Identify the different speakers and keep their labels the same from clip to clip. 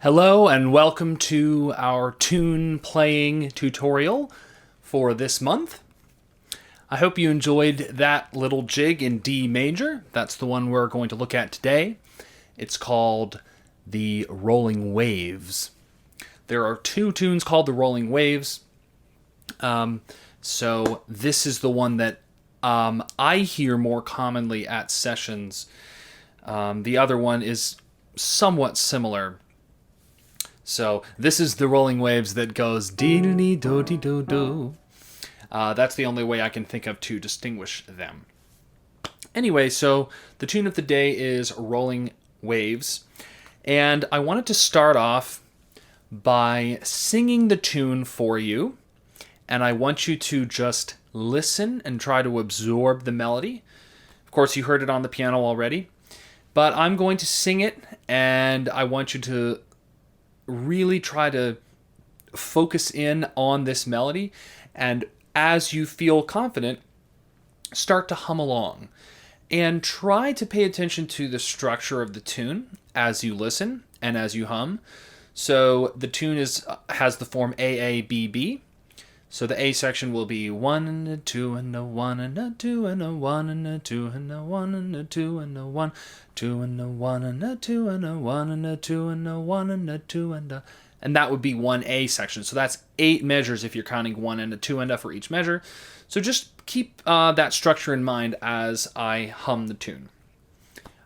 Speaker 1: Hello and welcome to our tune playing tutorial for this month. I hope you enjoyed that little jig in D major. That's the one we're going to look at today. It's called the Rolling Waves. There are two tunes called the Rolling Waves. So this is the one that I hear more commonly at sessions. The other one is somewhat similar. So this is the Rolling Waves that goes dee do dee do do. That's the only way I can think of to distinguish them. Anyway, so the tune of the day is Rolling Waves, and I wanted to start off by singing the tune for you, and I want you to just listen and try to absorb the melody. Of course, you heard it on the piano already, but I'm going to sing it, and I want you to really try to focus in on this melody, and as you feel confident, start to hum along and try to pay attention to the structure of the tune as you listen and as you hum. So the tune has the form AABB. So the A section will be 1 and a 2 and a 1 and a 2 and a 1 and a 2 and a 1 and a 2 and a 1, 2 and a 1 and a 2 and a 1 and a 2 and a 1 and a 2 and a, and that would be 1A section. So that's 8 measures if you're counting 1 and a 2 and a for each measure. So just keep that structure in mind as I hum the tune.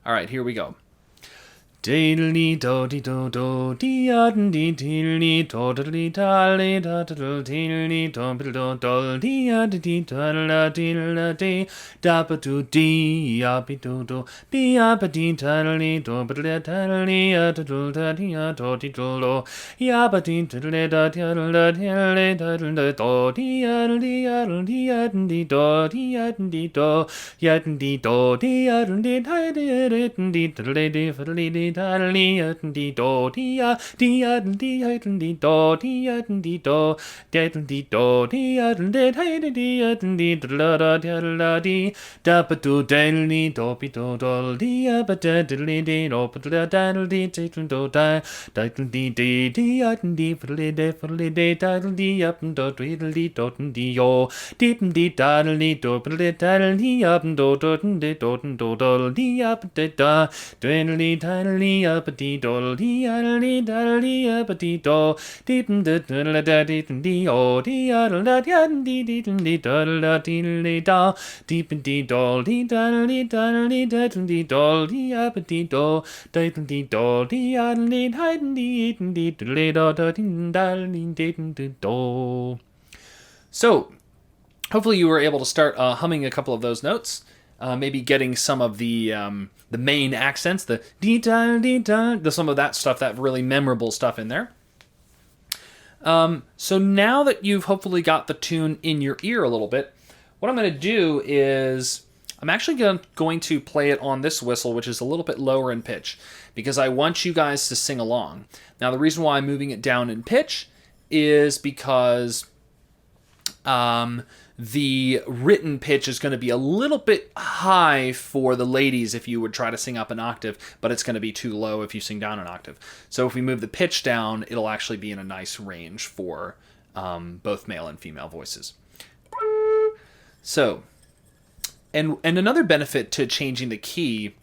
Speaker 1: All right, here we go. Diddly do di do do di di diddly do diddly dally da diddle diddly do do do di di da diddle di da ba do di bi do do bi ba di diddly do ba da diddly da do da di do di do lo ya ba di diddly da diddle da diddly da do di di do di do ya di do di di diddly di diddly do dia dia dia do dia do diddly do dia di da ba do diddly do bi do do dia ba diddly di do ba diddly do da diddly di dia di fiddly diddly up do diddly do di yo diddly diddly do diddly up do do di up da diddly diddly up dee do dee diddly diddly up dee do dee diddly diddly dee o dee diddly diddly diddly diddly diddly da dee dee do dee diddly diddly diddly do dee up dee do diddly do dee diddly diddly diddly do diddly diddly do. So hopefully you were able to start humming a couple of those notes. Maybe getting some of the main accents, the dee da dee da, some of that stuff, that really memorable stuff in there. So now that you've hopefully got the tune in your ear a little bit, what I'm going to do is I'm actually going to play it on this whistle, which is a little bit lower in pitch, because I want you guys to sing along. Now the reason why I'm moving it down in pitch is because the written pitch is going to be a little bit high for the ladies if you would try to sing up an octave, but it's going to be too low if you sing down an octave. So if we move the pitch down, it'll actually be in a nice range for both male and female voices. So, and another benefit to changing the key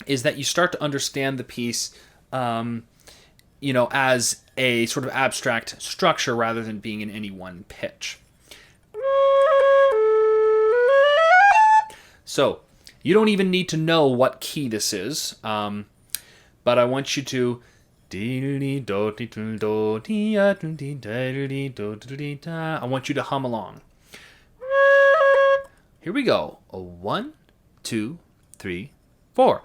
Speaker 1: is that you start to understand the piece, as a sort of abstract structure rather than being in any one pitch. So, you don't even need to know what key this is, but I want you to I want you to hum along. Here we go. 1, 2, 3, 4.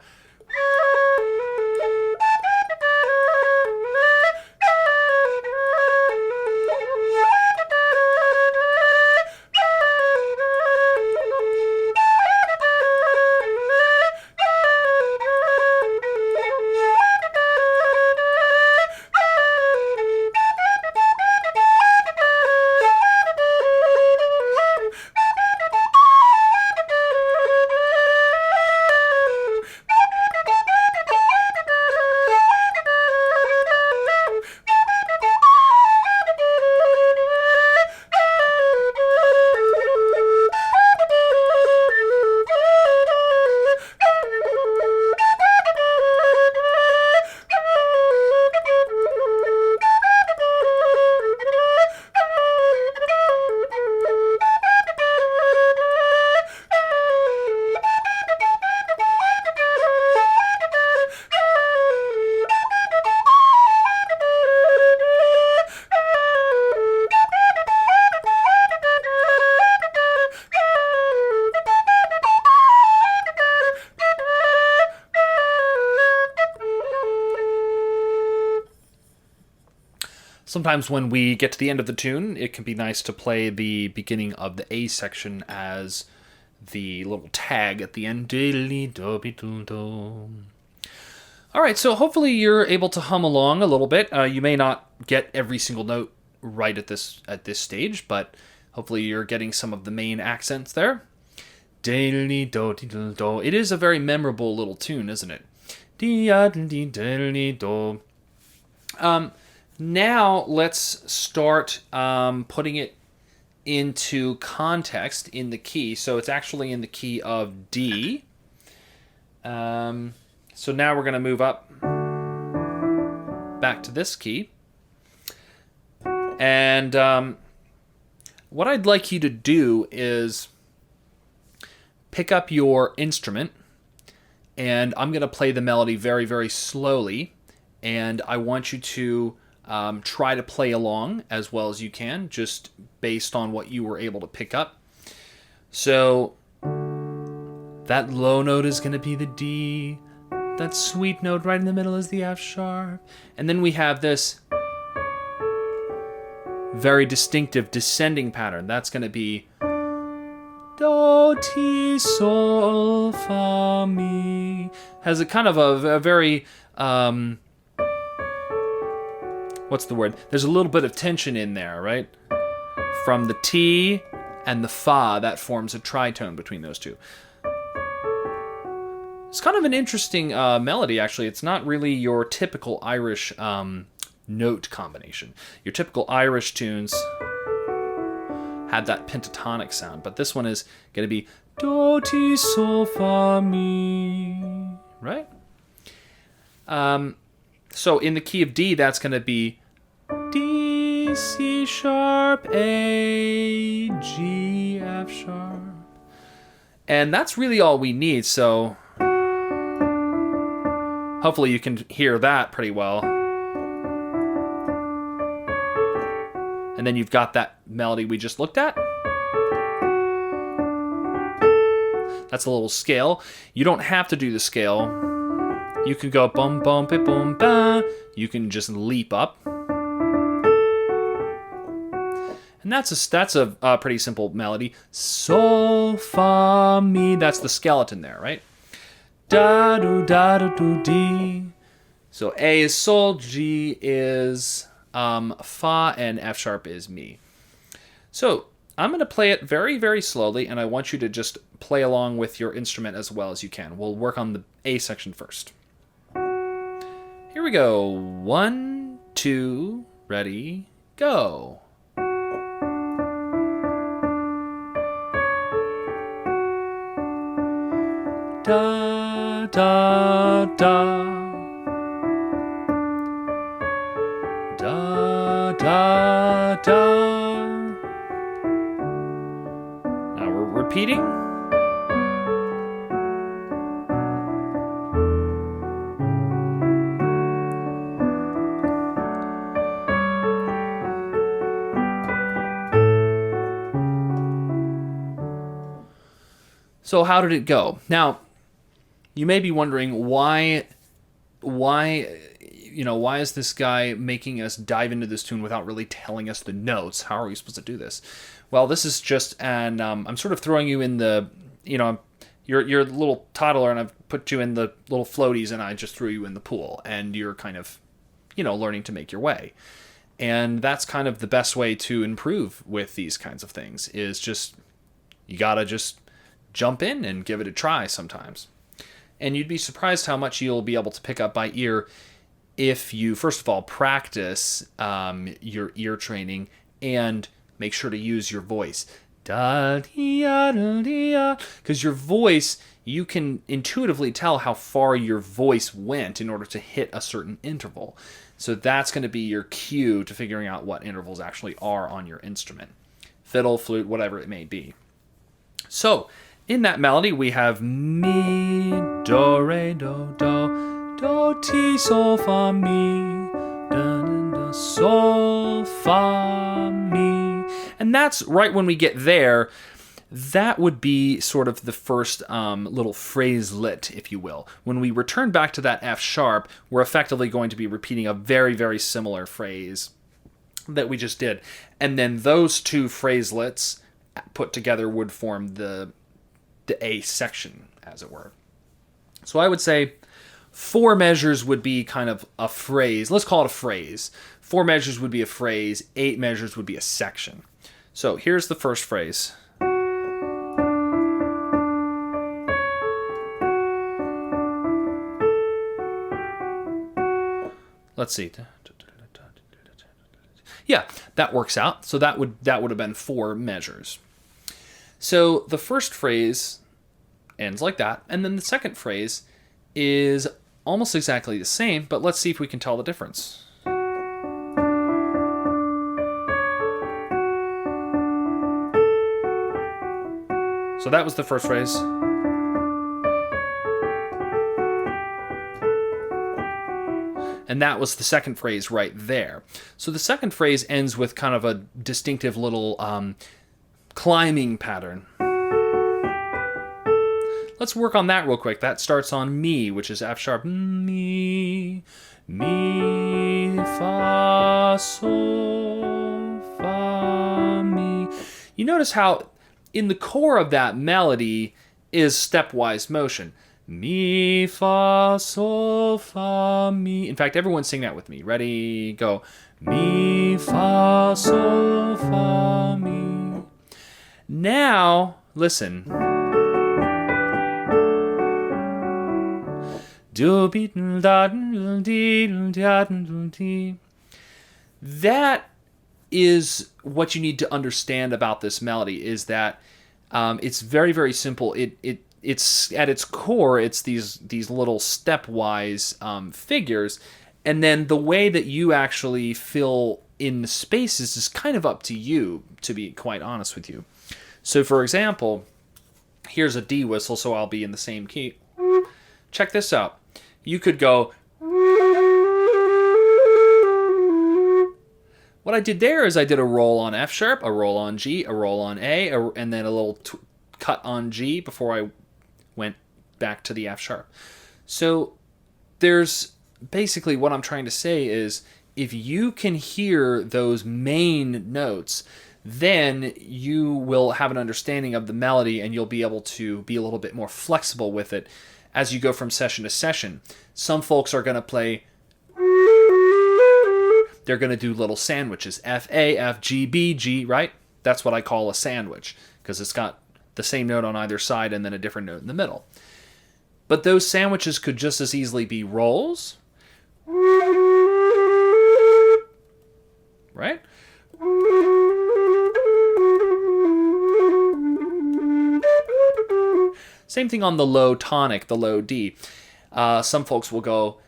Speaker 1: Sometimes when we get to the end of the tune, it can be nice to play the beginning of the A section as the little tag at the end. All right, so hopefully you're able to hum along a little bit. You may not get every single note right at this stage, but hopefully you're getting some of the main accents there. It is a very memorable little tune, isn't it? Now let's start putting it into context in the key. So it's actually in the key of D. So now we're going to move up back to this key. And what I'd like you to do is pick up your instrument, and I'm going to play the melody very, very slowly. And I want you to try to play along as well as you can, just based on what you were able to pick up. So that low note is going to be the D. That sweet note right in the middle is the F sharp. And then we have this very distinctive descending pattern. That's going to be do, ti, sol, fa, mi. Has a kind of a very, what's the word? There's a little bit of tension in there, right? From the T and the fa, that forms a tritone between those two. It's kind of an interesting melody, actually. It's not really your typical Irish note combination. Your typical Irish tunes had that pentatonic sound, but this one is going to be do, ti, sol, fa, mi, right? So in the key of D, that's going to be D, C sharp, A, G, F sharp. And that's really all we need, so hopefully you can hear that pretty well. And then you've got that melody we just looked at. That's a little scale. You don't have to do the scale. You can go bum bum pi bum ba. You can just leap up. And that's a pretty simple melody. Sol fa mi. That's the skeleton there, right? Da do di. So A is sol, G is fa, and F sharp is mi. So I'm going to play it very, very slowly, and I want you to just play along with your instrument as well as you can. We'll work on the A section first. Here we go. 1, 2, ready, go. Da, da, da. Da, da, da. Now we're repeating. So how did it go? Now, you may be wondering why is this guy making us dive into this tune without really telling us the notes? How are we supposed to do this? Well, this is just I'm sort of throwing you in the, you're a little toddler and I've put you in the little floaties and I just threw you in the pool and you're kind of, learning to make your way. And that's kind of the best way to improve with these kinds of things is just, you gotta just jump in and give it a try sometimes. And you'd be surprised how much you'll be able to pick up by ear if you, first of all, practice your ear training and make sure to use your voice. Because your voice, you can intuitively tell how far your voice went in order to hit a certain interval. So that's going to be your cue to figuring out what intervals actually are on your instrument. Fiddle, flute, whatever it may be. So, in that melody, we have mi, do, re, do, do, ti, sol, fa, mi, da, da, da, sol, fa, mi. And that's right when we get there, that would be sort of the first little phraselet, if you will. When we return back to that F sharp, we're effectively going to be repeating a very, very similar phrase that we just did. And then those two phraselets put together would form the A section, as it were. So I would say 4 measures would be kind of a phrase. Let's call it a phrase. 4 measures would be a phrase. 8 measures would be a section. So here's the first phrase. Let's see. Yeah, that works out. So that would have been 4 measures. So the first phrase ends like that, and then the second phrase is almost exactly the same, but let's see if we can tell the difference. So that was the first phrase. And that was the second phrase right there. So the second phrase ends with kind of a distinctive little climbing pattern. Let's work on that real quick. That starts on mi, which is F sharp. Mi, mi, fa, sol, fa, mi. You notice how in the core of that melody is stepwise motion. Mi, fa, sol, fa, mi. In fact, everyone sing that with me. Ready, go. Mi, fa, sol, fa, mi. Now, listen. That is what you need to understand about this melody, is that it's very, very simple. It's at its core, it's these little stepwise figures, and then the way that you actually fill in the spaces is kind of up to you, to be quite honest with you. So for example, here's a D whistle, so I'll be in the same key. Check this out. You could go. What I did there is I did a roll on F sharp, a roll on G, a roll on A, and then a little cut on G before I went back to the F sharp. So there's basically what I'm trying to say is if you can hear those main notes, then you will have an understanding of the melody and you'll be able to be a little bit more flexible with it as you go from session to session. Some folks are going to play, they're going to do little sandwiches, F, A, F, G, B, G, right? That's what I call a sandwich, because it's got the same note on either side and then a different note in the middle. But those sandwiches could just as easily be rolls, right? Same thing on the low tonic, the low D. Some folks will go,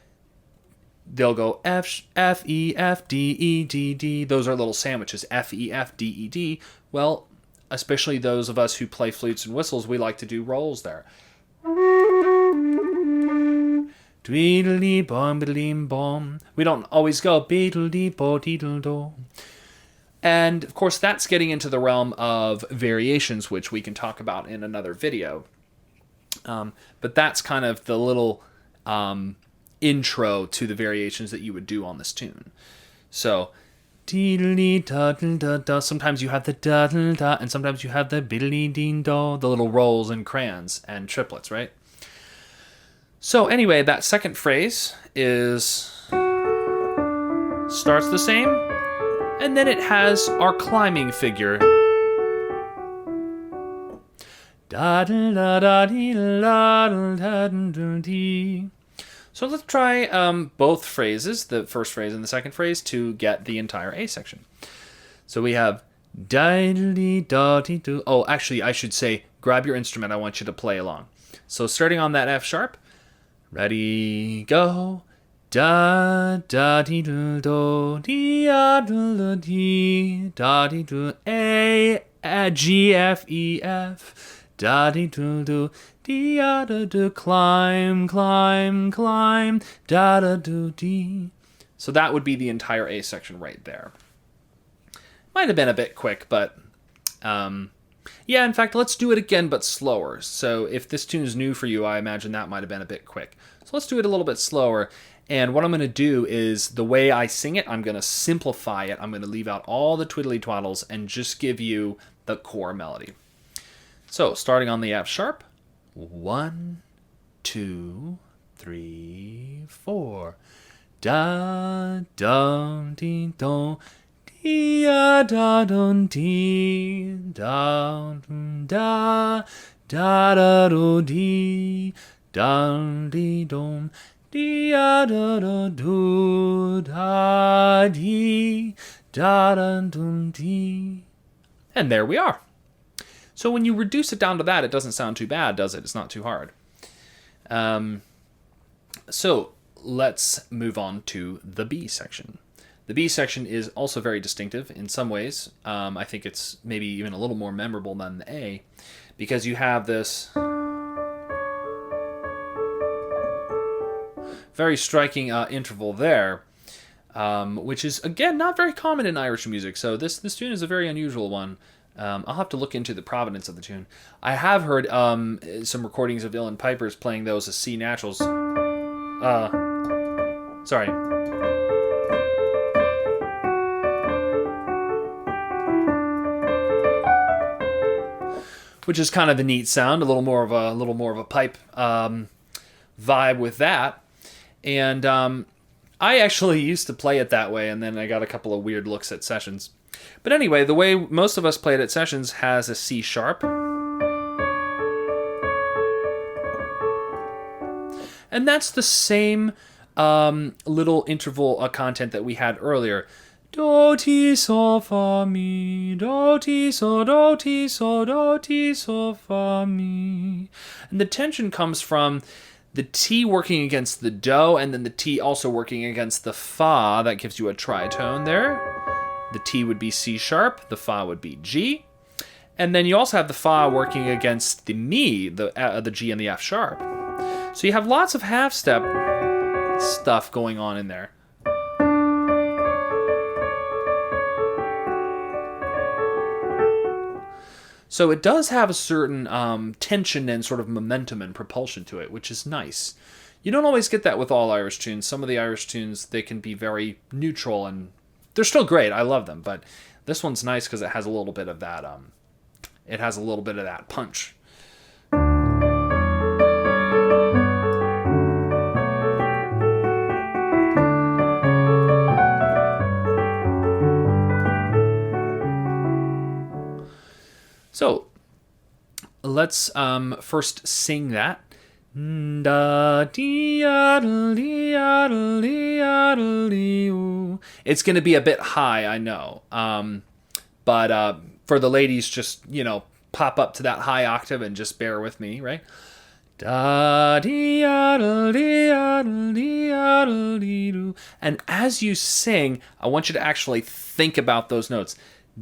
Speaker 1: they'll go F, E, F, D, E, D, D. Those are little sandwiches, F, E, F, D, E, D. Well, especially those of us who play flutes and whistles, we like to do rolls there. We don't always go beedle-dee-bo-deedle-do. And of course, that's getting into the realm of variations, which we can talk about in another video. But that's kind of the little intro to the variations that you would do on this tune. So, dee-da-da-da-da. Sometimes you have the da-da-da, and sometimes you have the biddly-dee-do, the little rolls and crayons and triplets, right? So anyway, that second phrase starts the same, and then it has our climbing figure. So let's try both phrases, the first phrase and the second phrase, to get the entire A section. So we have oh, actually, I should say, grab your instrument. I want you to play along. So starting on that F sharp, ready, go. Da da dee do do dee da do dee da dee do A G F E F da dee do do dee da do climb climb climb da da do dee. So that would be the entire A section right there. Might have been a bit quick, but yeah, in fact, let's do it again, but slower. So if this tune is new for you, I imagine that might have been a bit quick. So let's do it a little bit slower. And what I'm going to do is, the way I sing it, I'm going to simplify it. I'm going to leave out all the twiddly twaddles and just give you the core melody. So, starting on the F sharp. 1, 2, 3, 4. Da dum dee dum dee da dum dee da da da do dee dum dee dum dee da da do da dee da dum dee. And there we are. So when you reduce it down to that, it doesn't sound too bad, does it? It's not too hard. So let's move on to the B section. The B section is also very distinctive in some ways. I think it's maybe even a little more memorable than the A, because you have this very striking interval there, which is, again, not very common in Irish music. So this tune is a very unusual one. I'll have to look into the provenance of the tune. I have heard some recordings of Uilleann Pipers playing those as C naturals. Sorry. Which is kind of a neat sound, a little more of a pipe vibe with that. And I actually used to play it that way, and then I got a couple of weird looks at sessions. But anyway, the way most of us play it at sessions has a C sharp. And that's the same little interval content that we had earlier. Do, ti, sol, fa, mi. Do, ti, sol, do, ti, sol, do, ti, sol, fa, mi. And the tension comes from the T working against the Do, and then the T also working against the Fa. That gives you a tritone there. The T would be C sharp, the Fa would be G. And then you also have the Fa working against the Mi, the G and the F sharp. So you have lots of half-step stuff going on in there. So it does have a certain tension and sort of momentum and propulsion to it, which is nice. You don't always get that with all Irish tunes. Some of the Irish tunes, they can be very neutral, and they're still great. I love them, but this one's nice because it has a little bit of that. It has a little bit of that punch. So let's first sing that. It's going to be a bit high, I know. But for the ladies, just, pop up to that high octave and just bear with me, right? And as you sing, I want you to actually think about those notes.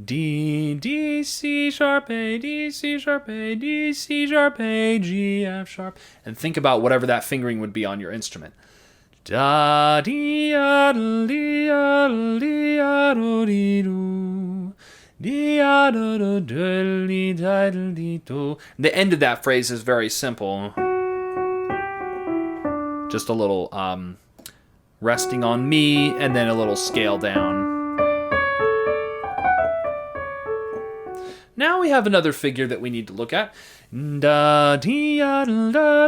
Speaker 1: D, D, C sharp, A, D, C sharp, A, D, C sharp, A, G, F sharp. And think about whatever that fingering would be on your instrument. Da, dee, da, dee, da, dee, da, dee, do. Dee, da, da, dee, da, dee, do. The end of that phrase is very simple. Just a little resting on me, and then a little scale down. Now we have another figure that we need to look at. Da, dee, da, da, da,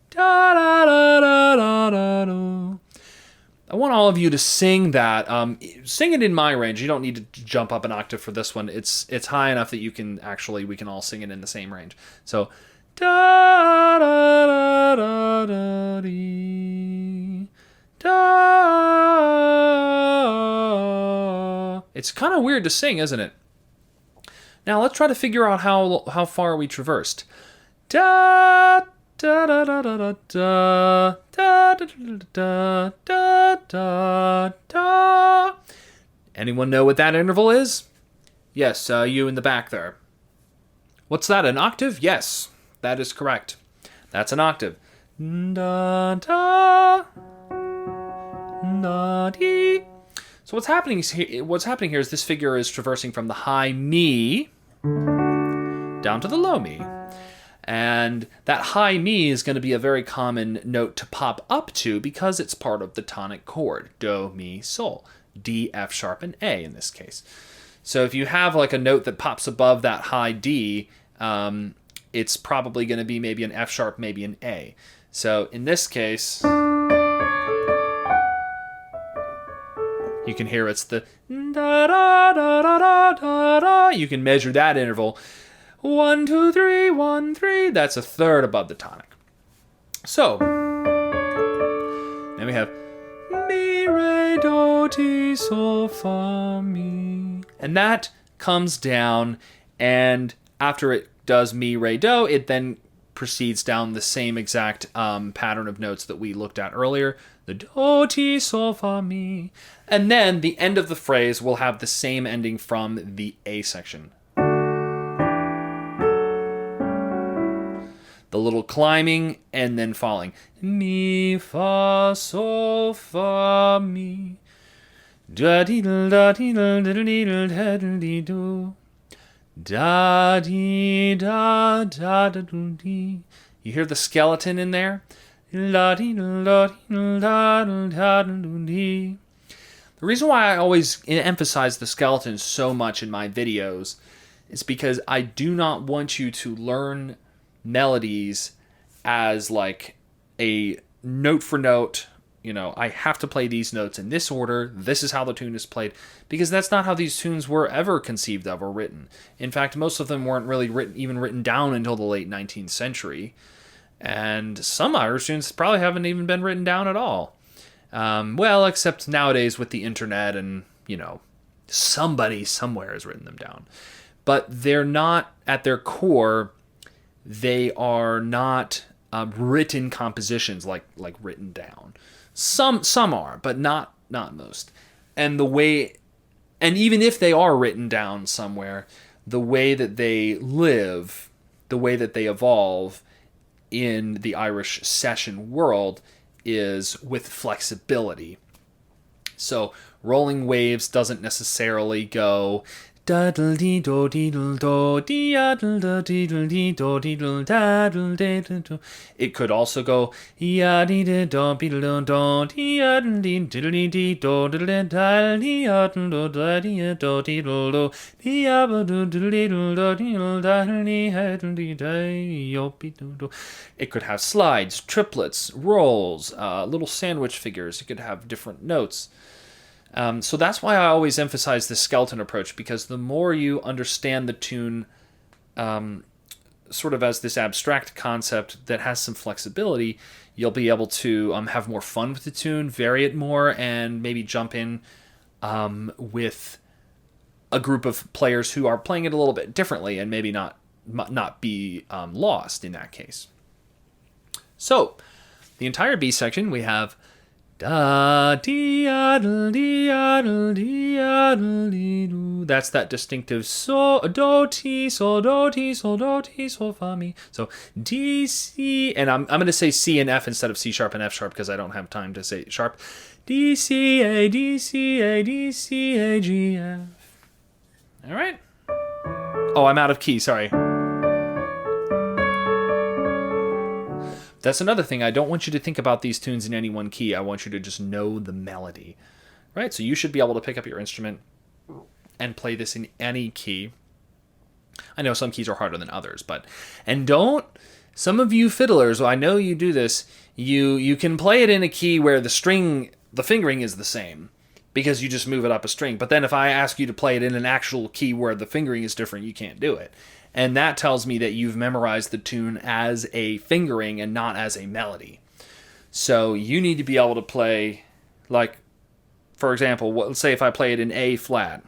Speaker 1: da, da, da, da, da. I want all of you to sing that. Sing it in my range. You don't need to jump up an octave for this one. It's high enough that we can all sing it in the same range. So, da, da, da, da, da, dee. Da. It's kind of weird to sing, isn't it? Now let's try to figure out how far we traversed. Da da da da da da da da da da da da. Anyone know what that interval is? Yes, you in the back there. What's that? An octave? Yes, that is correct. That's an octave. Da da. Da-dee. So what's happening here is this figure is traversing from the high Mi down to the low Mi. And that high mi is going to be a very common note to pop up to because it's part of the tonic chord. Do, mi, sol. D, F sharp, and A in this case. So if you have like a note that pops above that high D, it's probably going to be maybe an F sharp, maybe an A. So in this case, you can hear it's the da da da da da da da. You can measure that interval. 1, 2, 3, 1, 3. That's a third above the tonic. So then we have mi, re, do, ti, sol, fa, mi. And that comes down, and after it does mi, re, do, it then proceeds down the same exact pattern of notes that we looked at earlier. The do, ti, sol, fa, mi. And then the end of the phrase will have the same ending from the A section. The little climbing and then falling. Mi, fa, sol, fa, mi. Da dee da dee da dee da dee do. Da dee da da da dee. You hear the skeleton in there? La dee da dee da da dee. The reason why I always emphasize the skeleton so much in my videos is because I do not want you to learn melodies as like a note for note, I have to play these notes in this order, this is how the tune is played, because that's not how these tunes were ever conceived of or written. In fact, most of them weren't really written down until the late 19th century, and some Irish tunes probably haven't even been written down at all. Well, except nowadays with the internet and, somebody somewhere has written them down. But they're not, at their core, they are not written compositions like written down. Some are, but not most. And even if they are written down somewhere, the way that they live, the way that they evolve in the Irish session world is with flexibility. So rolling waves doesn't necessarily go daddle dee do deedle do daddle deedle dee do deedle daddle deedle. It could also go ya dee do beedle do daddle dee diddle dee do diddle daddle dee do daddle do deedle do ya do diddle diddle do deedle daddle dee daddle dee day yo beedle do. It could have slides, triplets, rolls, little sandwich figures. It could have different notes. So that's why I always emphasize the skeleton approach, because the more you understand the tune sort of as this abstract concept that has some flexibility, you'll be able to have more fun with the tune, vary it more, and maybe jump in with a group of players who are playing it a little bit differently and maybe not be lost in that case. So the entire B section, we have da dee addle dee addle dee addle dee do. That's that distinctive so do ti sol do ti sol do ti sol fa mi. So D C, and I'm going to say C and F instead of C sharp and F sharp because I don't have time to say sharp. D C A D C A D C A G F. All right. Oh, I'm out of key. Sorry. That's another thing. I don't want you to think about these tunes in any one key. I want you to just know the melody, right? So you should be able to pick up your instrument and play this in any key. I know some keys are harder than others, some of you fiddlers, well, I know you do this, you can play it in a key where the fingering is the same because you just move it up a string. But then if I ask you to play it in an actual key where the fingering is different, you can't do it. And that tells me that you've memorized the tune as a fingering and not as a melody. So you need to be able to play, like, for example, let's say if I play it in A flat.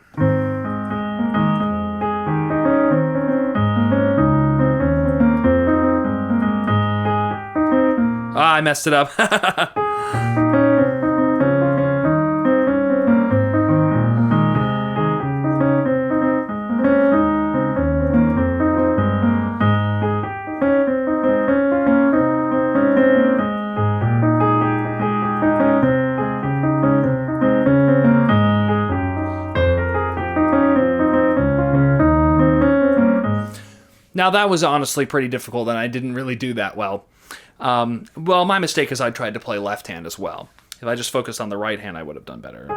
Speaker 1: I messed it up. Now, that was honestly pretty difficult, and I didn't really do that well. Well, my mistake is I tried to play left hand as well. If I just focused on the right hand, I would have done better.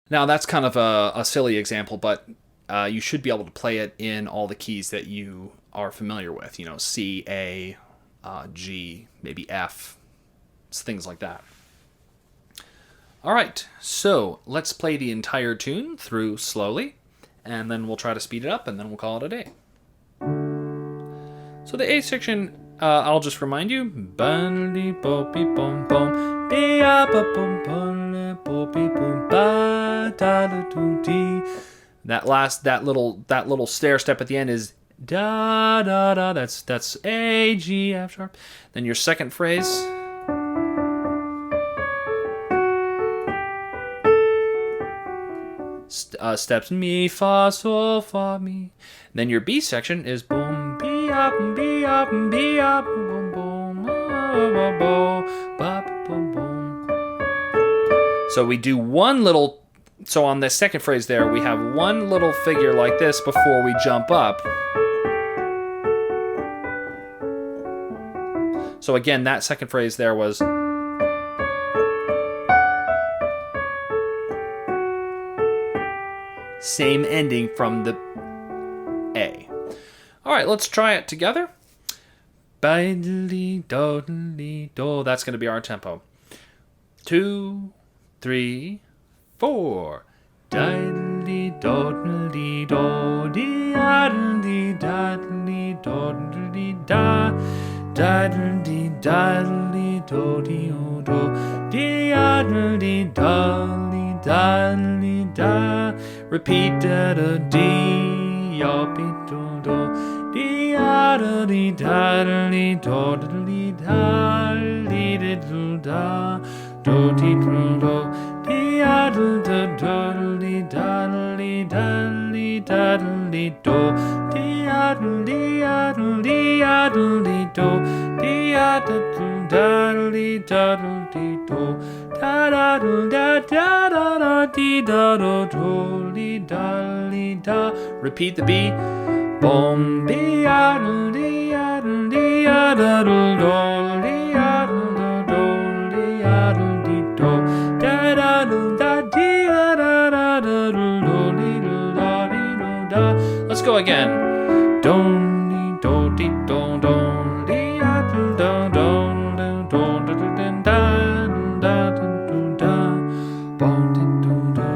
Speaker 1: Now, that's kind of a silly example, but you should be able to play it in all the keys that you are familiar with. You know, C, A, G, maybe F, things like that. All right, so let's play the entire tune through slowly, and then we'll try to speed it up, and then we'll call it a day. So the A section, I'll just remind you. That little stair step at the end is da da da. That's A, G, F sharp. Then your second phrase. Steps mi, fa, sol, fa, mi. Then your B section is boom, be up, boom, boom, boom, boom. So we do one little. So on the second phrase there, we have one little figure like this before we jump up. So again, that second phrase there was. Same ending from the A. All right, let's try it together. That's going to be our tempo. 2, 3, 4. Repeat da da dee ya be do do dee ya da dee da da dee do dee da dee do da do dee do dee ya do da da dee da dee da dee da dee do dee ya dee ya dee ya dee do dee ya da dee da dee do da da da da da dee da do dee da dee da. Repeat the B. Boom dee ya dee ya dee ya da do dee ya do dee ya dee do da da da dee da da da do dee da dee da. Let's go again. Don dee do dee do don dee ya do do don do do da da da da bon dee do do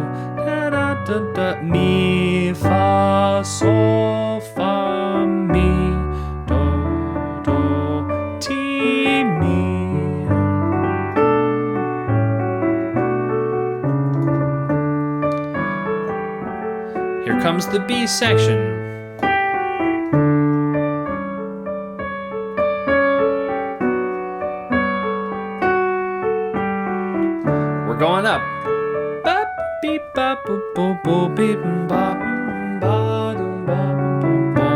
Speaker 1: da da da da mi fa sol fa mi do do ti mi. Here comes the B section. We're going up. Bop beep bop boop boop boop beep bop ba dum ba boom ba.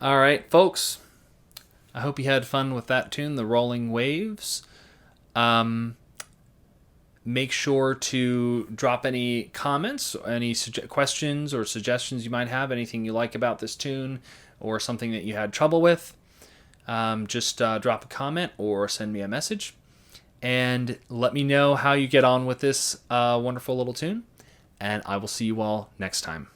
Speaker 1: All right, folks. I hope you had fun with that tune, The Rolling Waves. Make sure to drop any comments, any questions or suggestions you might have, anything you like about this tune or something that you had trouble with. Just drop a comment or send me a message. And let me know how you get on with this wonderful little tune. And I will see you all next time.